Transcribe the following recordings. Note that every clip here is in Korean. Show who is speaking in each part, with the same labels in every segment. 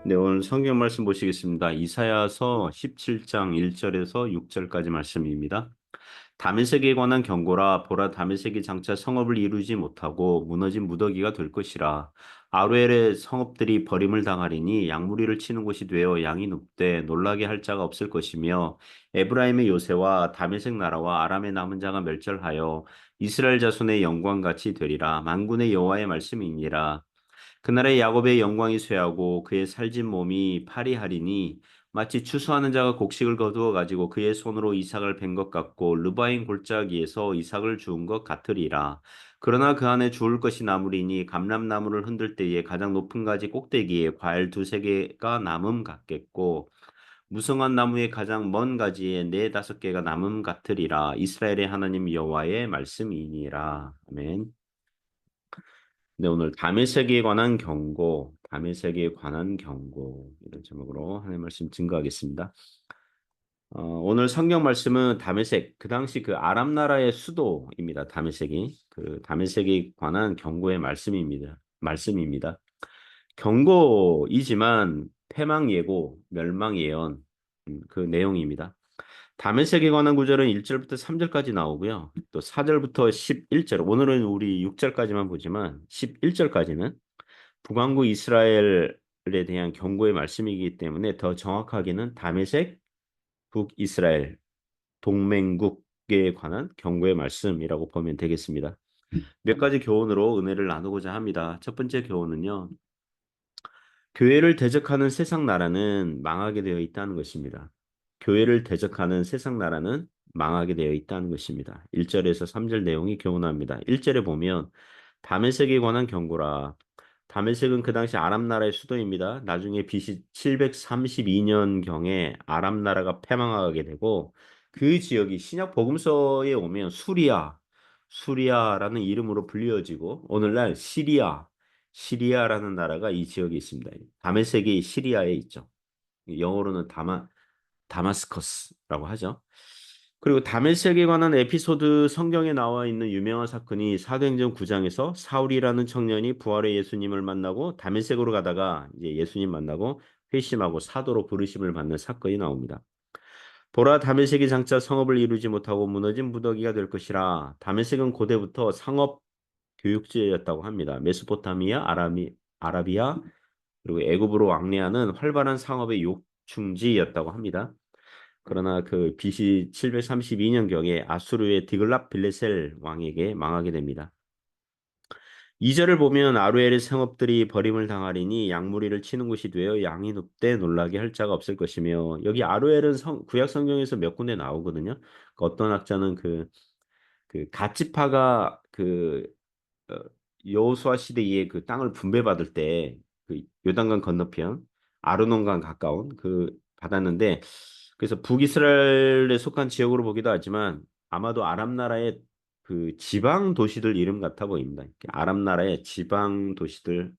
Speaker 1: 네, 오늘 성경 말씀 보시겠습니다. 이사야서 17장 1절에서 6절까지 말씀입니다. 다메섹에 관한 경고라. 보라, 다메섹이 장차 성읍을 이루지 못하고 무너진 무더기가 될 것이라. 아로엘의 성읍들이 버림을 당하리니 양무리를 치는 곳이 되어 양이 눕되 놀라게 할 자가 없을 것이며, 에브라임의 요새와 다메섹 나라와 아람의 남은 자가 멸절하여 이스라엘 자손의 영광같이 되리라. 만군의 여호와의 말씀이니라. 그날에 야곱의 영광이 쇠하고 그의 살진 몸이 파리하리니, 마치 추수하는 자가 곡식을 거두어 가지고 그의 손으로 이삭을 벤 것 같고 르바인 골짜기에서 이삭을 주운 것 같으리라. 그러나 그 안에 주울 것이 나무리니, 감람나무를 흔들 때에 가장 높은 가지 꼭대기에 과일 두세 개가 남음 같겠고, 무성한 나무의 가장 먼 가지에 네 다섯 개가 남음 같으리라. 이스라엘의 하나님 여호와의 말씀이니라. 아멘. 네, 오늘 다메섹에 관한 경고, 다메섹에 관한 경고 이런 제목으로 하나님 말씀 증거하겠습니다. 오늘 성경 말씀은 다메섹, 그 당시 그 아람 나라의 수도입니다. 다메섹이 그 다메섹에 관한 경고의 말씀입니다. 경고이지만 패망 예고, 멸망 예언, 그 내용입니다. 다메섹에 관한 구절은 1절부터 3절까지 나오고요. 또 4절부터 11절, 오늘은 우리 6절까지만 보지만 11절까지는 북왕국 이스라엘에 대한 경고의 말씀이기 때문에 더 정확하게는 다메섹 북이스라엘 동맹국에 관한 경고의 말씀이라고 보면 되겠습니다. 몇 가지 교훈으로 은혜를 나누고자 합니다. 첫 번째 교훈은요, 교회를 대적하는 세상 나라는 망하게 되어 있다는 것입니다. 교회를 대적하는 세상 나라는 망하게 되어 있다는 것입니다. 1절에서 3절 내용이 교훈합니다. 1절에 보면 다메섹에 관한 경고라. 다메섹은 그 당시 아람 나라의 수도입니다. 나중에 BC 732년경에 아람 나라가 패망하게 되고, 그 지역이 신약 복음서에 오면 수리아라는 이름으로 불리어지고, 오늘날 시리아라는 나라가 이 지역에 있습니다. 다메섹이 시리아에 있죠. 영어로는 다마스커스라고 하죠. 그리고 다메섹에 관한 에피소드, 성경에 나와 있는 유명한 사건이 사도행전 9장에서 사울이라는 청년이 부활의 예수님을 만나고 다메섹으로 가다가 이제 예수님 만나고 회심하고 사도로 부르심을 받는 사건이 나옵니다. 보라, 다메섹이 장차 성읍을 이루지 못하고 무너진 무더기가 될 것이라. 다메섹은 고대부터 상업 교육지였다고 합니다. 메소포타미아, 아라비아, 그리고 애굽으로 왕래하는 활발한 상업의 요충지였다고 합니다. 그러나 그 BC 732년경에 아수르의 디글랏 빌레셀 왕에게 망하게 됩니다. 2절을 보면 아루엘의 성읍들이 버림을 당하리니 양무리를 치는 곳이 되어 양이 눕되 놀라게 할 자가 없을 것이며, 여기 아루엘은 구약 성경에서 몇 군데 나오거든요. 그 어떤 학자는 그 갓지파가 어, 여호수아 시대에 그 땅을 분배받을 때 그 요단강 건너편 아르논강 가까운 그 받았는데, 그래서 북이스라엘에 속한 지역으로 보기도 하지만 아마도 아랍 나라의 그 지방 도시들 이름 같아 보입니다. 아랍 나라의 지방 도시들,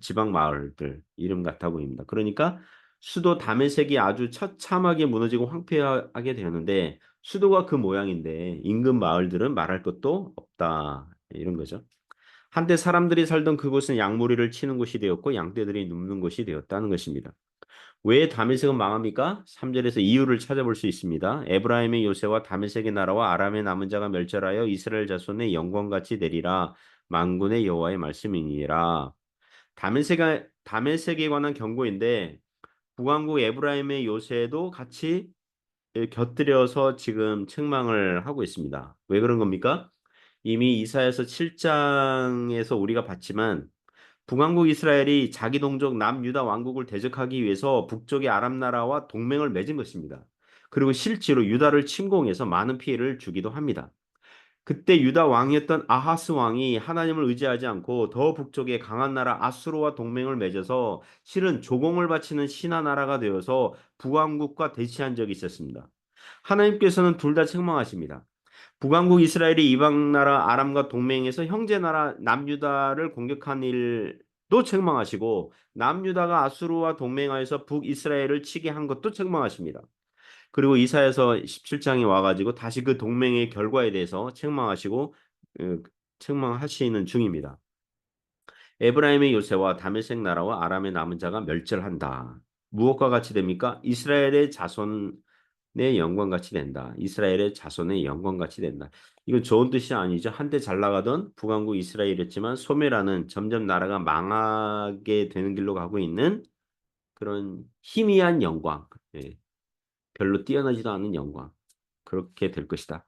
Speaker 1: 지방 마을들 이름 같아 보입니다. 그러니까 수도 다메섹이 아주 처참하게 무너지고 황폐하게 되었는데, 수도가 그 모양인데 인근 마을들은 말할 것도 없다, 이런 거죠. 한때 사람들이 살던 그곳은 양무리를 치는 곳이 되었고 양떼들이 눕는 곳이 되었다는 것입니다. 왜 다메섹은 망합니까? 3절에서 이유를 찾아볼 수 있습니다. 에브라임의 요새와 다메섹의 나라와 아람의 남은 자가 멸절하여 이스라엘 자손의 영광같이 되리라. 만군의 여호와의 말씀이니라. 다메섹에 관한 경고인데, 북왕국 에브라임의 요새도 같이 곁들여서 지금 책망을 하고 있습니다. 왜 그런 겁니까? 이미 이사야서 7장에서 우리가 봤지만 북왕국 이스라엘이 자기 동족 남유다 왕국을 대적하기 위해서 북쪽의 아람 나라와 동맹을 맺은 것입니다. 그리고 실제로 유다를 침공해서 많은 피해를 주기도 합니다. 그때 유다 왕이었던 아하스 왕이 하나님을 의지하지 않고 더 북쪽의 강한 나라 아수르와 동맹을 맺어서 실은 조공을 바치는 신하 나라가 되어서 북왕국과 대치한 적이 있었습니다. 하나님께서는 둘 다 책망하십니다. 북왕국 이스라엘이 이방 나라 아람과 동맹해서 형제 나라 남유다를 공격한 일도 책망하시고, 남유다가 아수르와 동맹하여서 북이스라엘을 치게 한 것도 책망하십니다. 그리고 이사야서 17장에 와가지고 다시 그 동맹의 결과에 대해서 책망하시고, 어, 책망하시는 중입니다. 에브라임의 요새와 다메섹 나라와 아람의 남은 자가 멸절한다. 무엇과 같이 됩니까? 이스라엘의 자손의 영광같이 된다. 이스라엘의 자손의 영광같이 된다. 이건 좋은 뜻이 아니죠. 한때 잘 나가던 북왕국 이스라엘이었지만 소멸하는 점점 나라가 망하게 되는 길로 가고 있는 그런 희미한 영광. 예, 별로 뛰어나지도 않은 영광. 그렇게 될 것이다.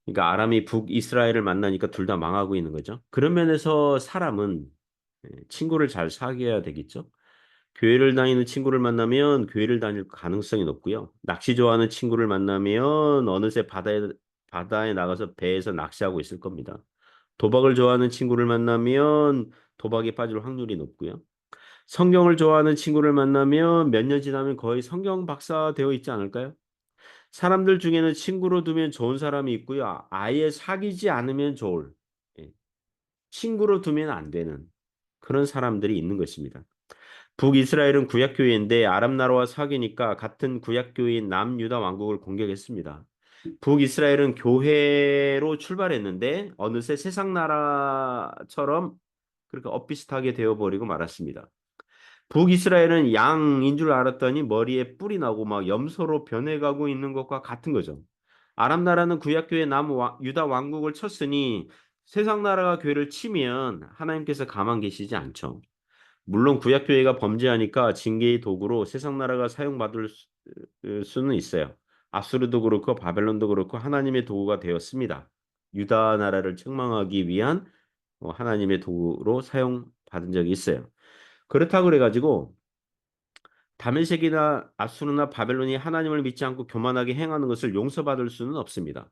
Speaker 1: 그러니까 아람이 북이스라엘을 만나니까 둘 다 망하고 있는 거죠. 그런 면에서 사람은 친구를 잘 사귀어야 되겠죠. 교회를 다니는 친구를 만나면 교회를 다닐 가능성이 높고요. 낚시 좋아하는 친구를 만나면 어느새 바다에 나가서 배에서 낚시하고 있을 겁니다. 도박을 좋아하는 친구를 만나면 도박에 빠질 확률이 높고요. 성경을 좋아하는 친구를 만나면 몇 년 지나면 거의 성경 박사 되어 있지 않을까요? 사람들 중에는 친구로 두면 좋은 사람이 있고요. 아예 사귀지 않으면 좋을, 예, 친구로 두면 안 되는 그런 사람들이 있는 것입니다. 북이스라엘은 구약교회인데 아람 나라와 사귀니까 같은 구약교회인 남유다 왕국을 공격했습니다. 북이스라엘은 교회로 출발했는데 어느새 세상 나라처럼 그렇게 엇비슷하게 되어버리고 말았습니다. 북이스라엘은 양인 줄 알았더니 머리에 뿔이 나고 막 염소로 변해가고 있는 것과 같은 거죠. 아람 나라는 구약교회 유다 왕국을 쳤으니 세상 나라가 교회를 치면 하나님께서 가만 계시지 않죠. 물론 구약교회가 범죄하니까 징계의 도구로 세상 나라가 사용받을 수는 있어요. 아수르도 그렇고 바벨론도 그렇고 하나님의 도구가 되었습니다. 유다 나라를 책망하기 위한 하나님의 도구로 사용받은 적이 있어요. 그렇다고 그래가지고 다메섹이나 아수르나 바벨론이 하나님을 믿지 않고 교만하게 행하는 것을 용서받을 수는 없습니다.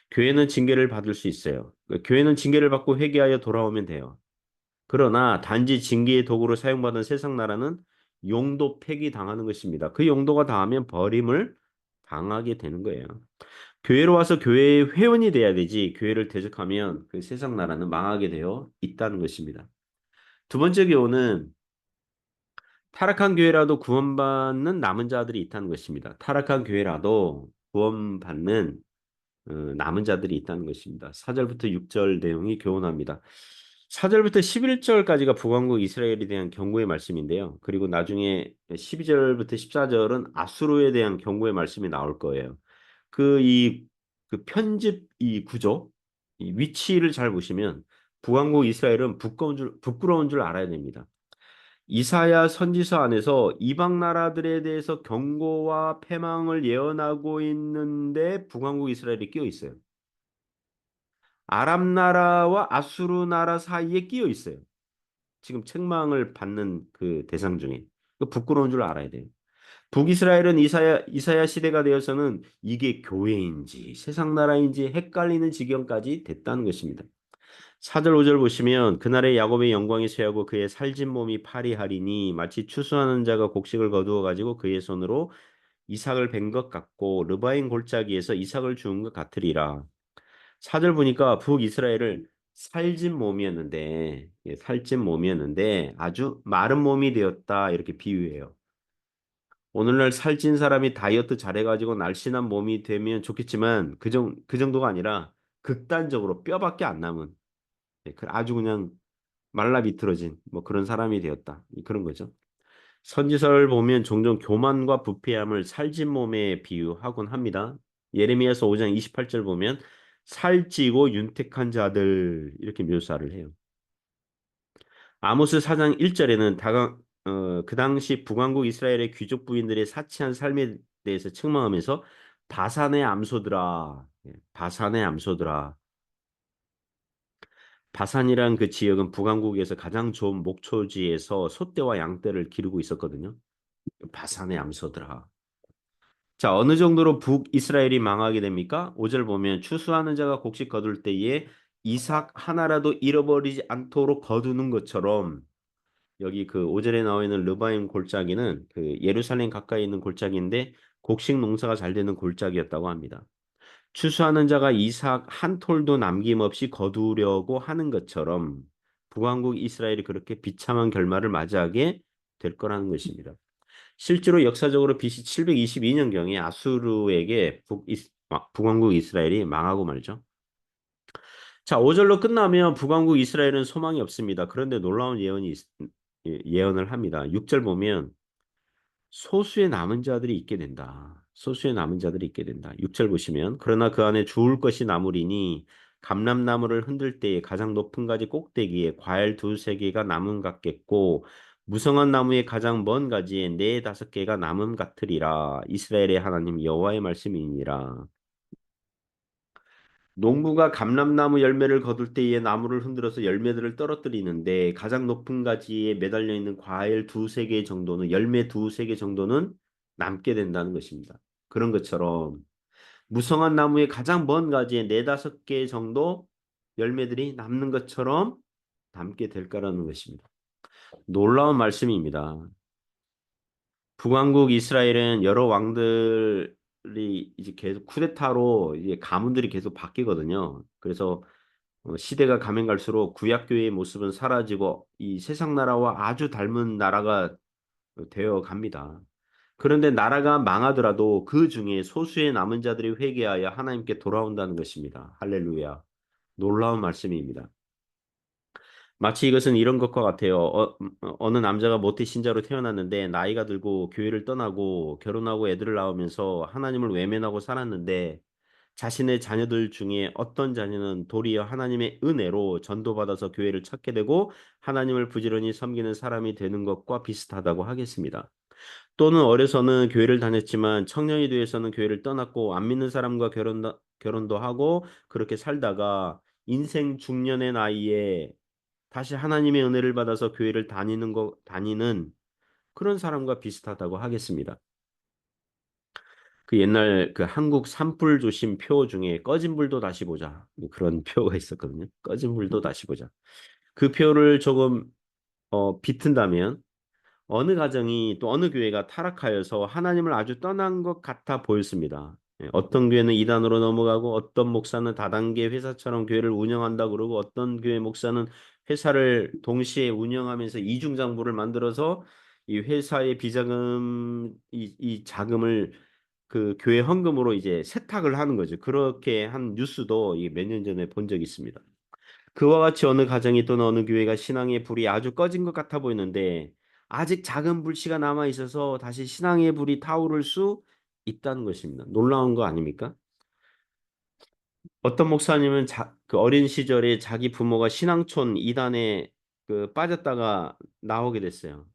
Speaker 1: 교회는 징계를 받을 수 있어요. 교회는 징계를 받고 회개하여 돌아오면 돼요. 그러나 단지 징계의 도구로 사용받은 세상 나라는 용도 폐기당하는 것입니다. 그 용도가 다하면 버림을 당하게 되는 거예요. 교회로 와서 교회의 회원이 돼야 되지 교회를 대적하면 그 세상 나라는 망하게 되어 있다는 것입니다. 두 번째 교훈은 타락한 교회라도 구원받는 남은 자들이 있다는 것입니다. 타락한 교회라도 구원받는 남은 자들이 있다는 것입니다. 4절부터 6절 내용이 교훈합니다. 4절부터 11절까지가 북왕국 이스라엘에 대한 경고의 말씀인데요. 그리고 나중에 12절부터 14절은 아수르에 대한 경고의 말씀이 나올 거예요. 그 편집 이 구조, 이 위치를 잘 보시면 북왕국 이스라엘은 부끄러운 줄 알아야 됩니다. 이사야 선지서 안에서 이방 나라들에 대해서 경고와 패망을 예언하고 있는데 북왕국 이스라엘이 끼어 있어요. 아람 나라와 아수르 나라 사이에 끼어 있어요. 지금 책망을 받는 그 대상 중에. 그 부끄러운 줄 알아야 돼요. 북이스라엘은 이사야 시대가 되어서는 이게 교회인지 세상 나라인지 헷갈리는 지경까지 됐다는 것입니다. 4절 5절 보시면 그날의 야곱의 영광이 쇠하고 그의 살진 몸이 파리하리니 마치 추수하는 자가 곡식을 거두어 가지고 그의 손으로 이삭을 벤 것 같고 르바인 골짜기에서 이삭을 주운 것 같으리라. 4절 보니까 북이스라엘을 살찐 몸이었는데 살찐 몸이었는데 아주 마른 몸이 되었다 이렇게 비유해요. 오늘날 살찐 사람이 다이어트 잘해가지고 날씬한 몸이 되면 좋겠지만 그 정도가 아니라 극단적으로 뼈밖에 안 남은 아주 그냥 말라 비틀어진 뭐 그런 사람이 되었다. 그런 거죠. 선지서를 보면 종종 교만과 부패함을 살찐 몸에 비유하곤 합니다. 예레미야서 5장 28절 보면 살찌고 윤택한 자들 이렇게 묘사를 해요. 아모스 4장 1절에는 그 당시 북왕국 이스라엘의 귀족 부인들의 사치한 삶에 대해서 책망하면서 바산의 암소들아, 바산의 암소들아. 바산이란 그 지역은 북왕국에서 가장 좋은 목초지에서 소떼와 양떼를 기르고 있었거든요. 바산의 암소들아. 자, 어느 정도로 북이스라엘이 망하게 됩니까? 5절 보면 추수하는 자가 곡식 거둘 때에 이삭 하나라도 잃어버리지 않도록 거두는 것처럼 여기 그 5절에 나와 있는 르바임 골짜기는 그 예루살렘 가까이 있는 골짜기인데 곡식 농사가 잘 되는 골짜기였다고 합니다. 추수하는 자가 이삭 한 톨도 남김없이 거두려고 하는 것처럼 북왕국 이스라엘이 그렇게 비참한 결말을 맞이하게 될 거라는 것입니다. 실제로 역사적으로 BC 722년경에 아수르에게 북왕국 이스라엘이 망하고 말죠. 자, 5절로 끝나면 북왕국 이스라엘은 소망이 없습니다. 그런데 놀라운 예언을 합니다. 6절 보면 소수의 남은 자들이 있게 된다. 소수의 남은 자들이 있게 된다. 6절 보시면 그러나 그 안에 주울 것이 남으리니 감람나무를 흔들 때에 가장 높은 가지 꼭대기에 과일 두세 개가 남음 같겠고 무성한 나무의 가장 먼 가지에 네 다섯 개가 남음 같으리라. 이스라엘의 하나님 여호와의 말씀이니라. 농부가 감람나무 열매를 거둘 때에 나무를 흔들어서 열매들을 떨어뜨리는데 가장 높은 가지에 매달려 있는 과일 두세 개 정도는 열매 두세 개 정도는 남게 된다는 것입니다. 그런 것처럼 무성한 나무의 가장 먼 가지에 네다섯 개 정도 열매들이 남는 것처럼 남게 될까라는 것입니다. 놀라운 말씀입니다. 북왕국 이스라엘은 여러 왕들이 이제 계속 쿠데타로 이제 가문들이 계속 바뀌거든요. 그래서 시대가 가면 갈수록 구약교회의 모습은 사라지고 이 세상 나라와 아주 닮은 나라가 되어 갑니다. 그런데 나라가 망하더라도 그 중에 소수의 남은 자들이 회개하여 하나님께 돌아온다는 것입니다. 할렐루야. 놀라운 말씀입니다. 마치 이것은 이런 것과 같아요. 어느 남자가 모태 신자로 태어났는데 나이가 들고 교회를 떠나고 결혼하고 애들을 낳으면서 하나님을 외면하고 살았는데 자신의 자녀들 중에 어떤 자녀는 도리어 하나님의 은혜로 전도받아서 교회를 찾게 되고 하나님을 부지런히 섬기는 사람이 되는 것과 비슷하다고 하겠습니다. 또는 어려서는 교회를 다녔지만 청년이 되어서는 교회를 떠났고 안 믿는 사람과 결혼도 하고 그렇게 살다가 인생 중년의 나이에 다시 하나님의 은혜를 받아서 교회를 다니는 그런 사람과 비슷하다고 하겠습니다. 그 옛날 그 한국 산불 조심 표 중에 꺼진 불도 다시 보자. 그런 표가 있었거든요. 꺼진 불도 다시 보자. 그 표를 조금 비튼다면 어느 가정이 또 어느 교회가 타락하여서 하나님을 아주 떠난 것 같아 보였습니다. 어떤 교회는 이단으로 넘어가고 어떤 목사는 다단계 회사처럼 교회를 운영한다 그러고 어떤 교회 목사는 회사를 동시에 운영하면서 이중장부를 만들어서 이 회사의 비자금 이 자금을 그 교회 헌금으로 이제 세탁을 하는 거죠. 그렇게 한 뉴스도 몇 년 전에 본 적이 있습니다. 그와 같이 어느 가정이 또는 어느 교회가 신앙의 불이 아주 꺼진 것 같아 보이는데 아직 작은 불씨가 남아 있어서 다시 신앙의 불이 타오를 수 있다는 것입니다. 놀라운 거 아닙니까? 어떤 목사님은 그 어린 시절에 자기 부모가 신앙촌 이단에 그 빠졌다가 나오게 됐어요.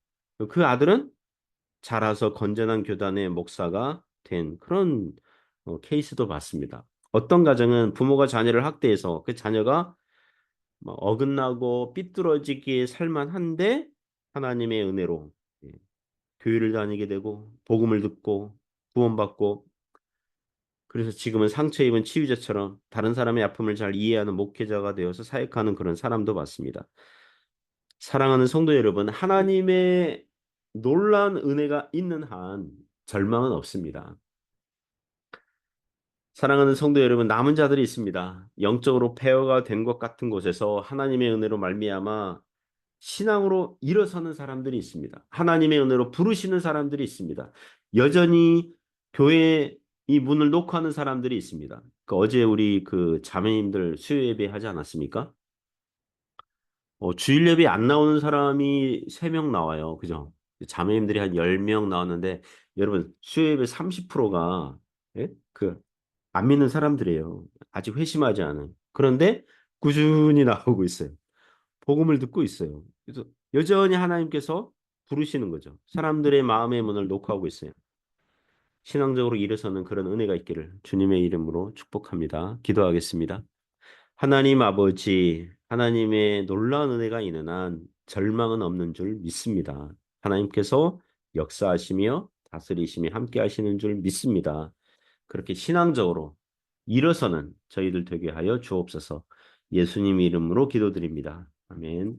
Speaker 1: 그 아들은 자라서 건전한 교단의 목사가 된 그런 케이스도 봤습니다. 어떤 가정은 부모가 자녀를 학대해서 그 자녀가 뭐 어긋나고 삐뚤어지기에 살만한데 하나님의 은혜로 예, 교회를 다니게 되고 복음을 듣고 구원받고 그래서 지금은 상처 입은 치유자처럼 다른 사람의 아픔을 잘 이해하는 목회자가 되어서 사역하는 그런 사람도 봤습니다. 사랑하는 성도 여러분, 하나님의 놀라운 은혜가 있는 한 절망은 없습니다. 사랑하는 성도 여러분, 남은 자들이 있습니다. 영적으로 폐허가 된 것 같은 곳에서 하나님의 은혜로 말미암아 신앙으로 일어서는 사람들이 있습니다. 하나님의 은혜로 부르시는 사람들이 있습니다. 여전히 교회 이 문을 놓고 하는 사람들이 있습니다. 어제 우리 그 자매님들 수요 예배 하지 않았습니까? 주일 예배 안 나오는 사람이 3명 나와요. 그죠? 자매님들이 한 10명 나왔는데 여러분 수요 예배 30%가 예? 안 믿는 사람들이에요. 아직 회심하지 않은. 그런데 꾸준히 나오고 있어요. 복음을 듣고 있어요. 그래서 여전히 하나님께서 부르시는 거죠. 사람들의 마음의 문을 녹화하고 있어요. 신앙적으로 일어서는 그런 은혜가 있기를 주님의 이름으로 축복합니다. 기도하겠습니다. 하나님 아버지, 하나님의 놀라운 은혜가 있는 한 절망은 없는 줄 믿습니다. 하나님께서 역사하시며 다스리시며 함께 하시는 줄 믿습니다. 그렇게 신앙적으로 일어서는 저희들 되게 하여 주옵소서. 예수님 이름으로 기도드립니다. 아멘.